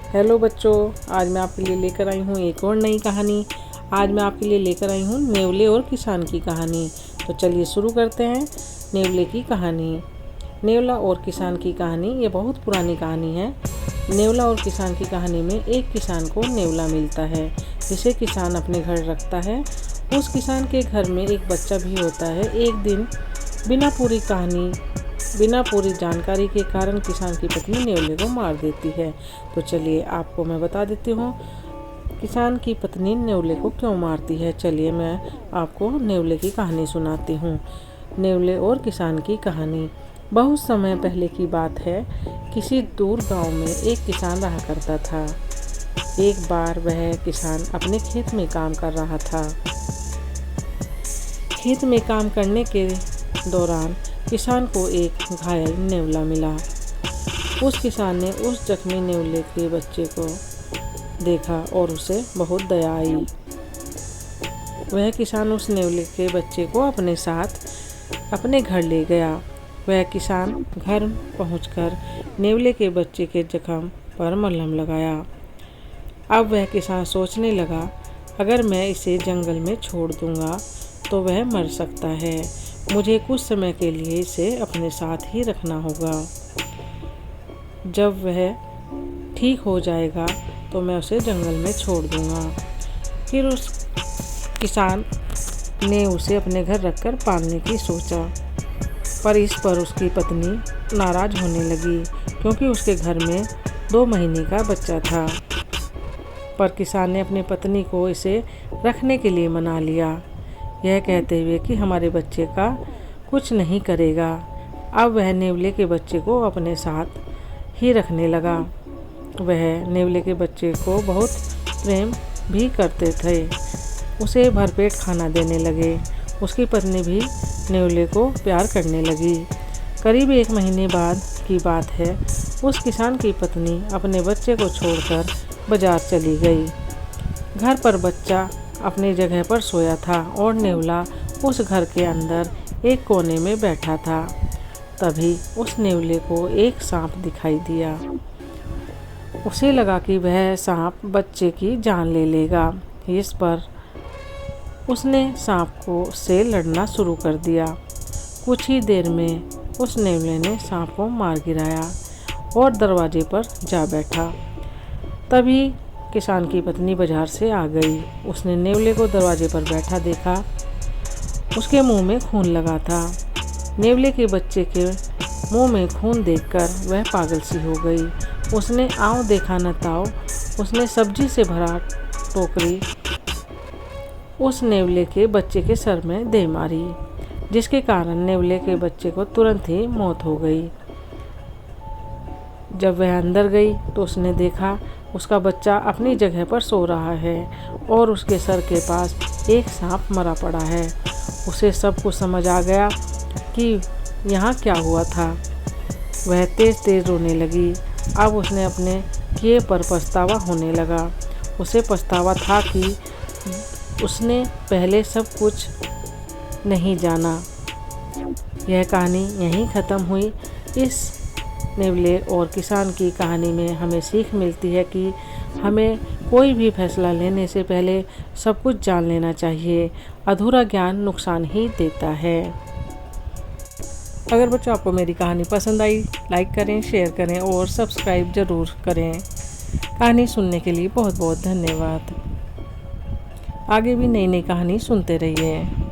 Hello बच्चों, आज मैं आपके लिए लेकर आई हूँ एक और नई कहानी। आज मैं आपके लिए लेकर आई हूँ नेवले और किसान की कहानी। तो चलिए शुरू करते हैं नेवले की कहानी। नेवला और किसान की कहानी ये बहुत पुरानी कहानी है। नेवला और किसान की कहानी में एक किसान को नेवला मिलता है जिसे किसान अपने घर रखता है। उस किसान के घर में एक बच्चा भी होता है। एक दिन बिना पूरी जानकारी के कारण किसान की पत्नी नेवले को मार देती है। तो चलिए आपको मैं बता देती हूँ किसान की पत्नी नेवले को क्यों मारती है। चलिए मैं आपको नेवले की कहानी सुनाती हूँ। नेवले और किसान की कहानी। बहुत समय पहले की बात है। किसी दूर गांव में एक किसान रहा करता था। एक बार वह किसान अपने खेत में काम कर रहा था। खेत में काम करने के दौरान किसान को एक घायल नेवला मिला। उस किसान ने उस जख्मी नेवले के बच्चे को देखा और उसे बहुत दया आई। वह किसान उस नेवले के बच्चे को अपने साथ अपने घर ले गया। वह किसान घर पहुंचकर नेवले के बच्चे के जख्म पर मलहम लगाया। अब वह किसान सोचने लगा, अगर मैं इसे जंगल में छोड़ दूंगा तो वह मर सकता है। मुझे कुछ समय के लिए इसे अपने साथ ही रखना होगा। जब वह ठीक हो जाएगा तो मैं उसे जंगल में छोड़ दूंगा। फिर उस किसान ने उसे अपने घर रखकर पालने की सोचा, पर इस पर उसकी पत्नी नाराज होने लगी क्योंकि उसके घर में 2 महीने का बच्चा था। पर किसान ने अपनी पत्नी को इसे रखने के लिए मना लिया, यह कहते हुए कि हमारे बच्चे का कुछ नहीं करेगा। अब वह नेवले के बच्चे को अपने साथ ही रखने लगा। वह नेवले के बच्चे को बहुत प्रेम भी करते थे। उसे भरपेट खाना देने लगे। उसकी पत्नी भी नेवले को प्यार करने लगी। करीब 1 महीने बाद की बात है। उस किसान की पत्नी अपने बच्चे को छोड़कर बाजार चली गई। घर पर बच्चा अपनी जगह पर सोया था और नेवला उस घर के अंदर एक कोने में बैठा था। तभी उस नेवले को एक सांप दिखाई दिया। उसे लगा कि वह सांप बच्चे की जान ले लेगा। इस पर उसने सांप से लड़ना शुरू कर दिया। कुछ ही देर में उस नेवले ने सांप को मार गिराया और दरवाजे पर जा बैठा। तभी किसान की पत्नी बाजार से आ गई। उसने नेवले को दरवाजे पर बैठा देखा। उसके मुंह में खून लगा था। नेवले के बच्चे के मुंह में खून देखकर वह पागल सी हो गई। उसने आँव देखा न ताव, उसने सब्जी से भरा टोकरी उस नेवले के बच्चे के सर में दे मारी, जिसके कारण नेवले के बच्चे को तुरंत ही मौत हो गई। जब वह अंदर गई तो उसने देखा उसका बच्चा अपनी जगह पर सो रहा है और उसके सर के पास एक सांप मरा पड़ा है। उसे सब कुछ समझ आ गया कि यहाँ क्या हुआ था। वह तेज़ तेज़ रोने लगी। अब उसने अपने किए पर पछतावा होने लगा। उसे पछतावा था कि उसने पहले सब कुछ नहीं जाना। यह कहानी यहीं ख़त्म हुई। इस नेवले और किसान की कहानी में हमें सीख मिलती है कि हमें कोई भी फैसला लेने से पहले सब कुछ जान लेना चाहिए। अधूरा ज्ञान नुकसान ही देता है। अगर बच्चों आपको मेरी कहानी पसंद आई, लाइक करें, शेयर करें और सब्सक्राइब ज़रूर करें। कहानी सुनने के लिए बहुत बहुत धन्यवाद। आगे भी नई नई कहानी सुनते रहिए।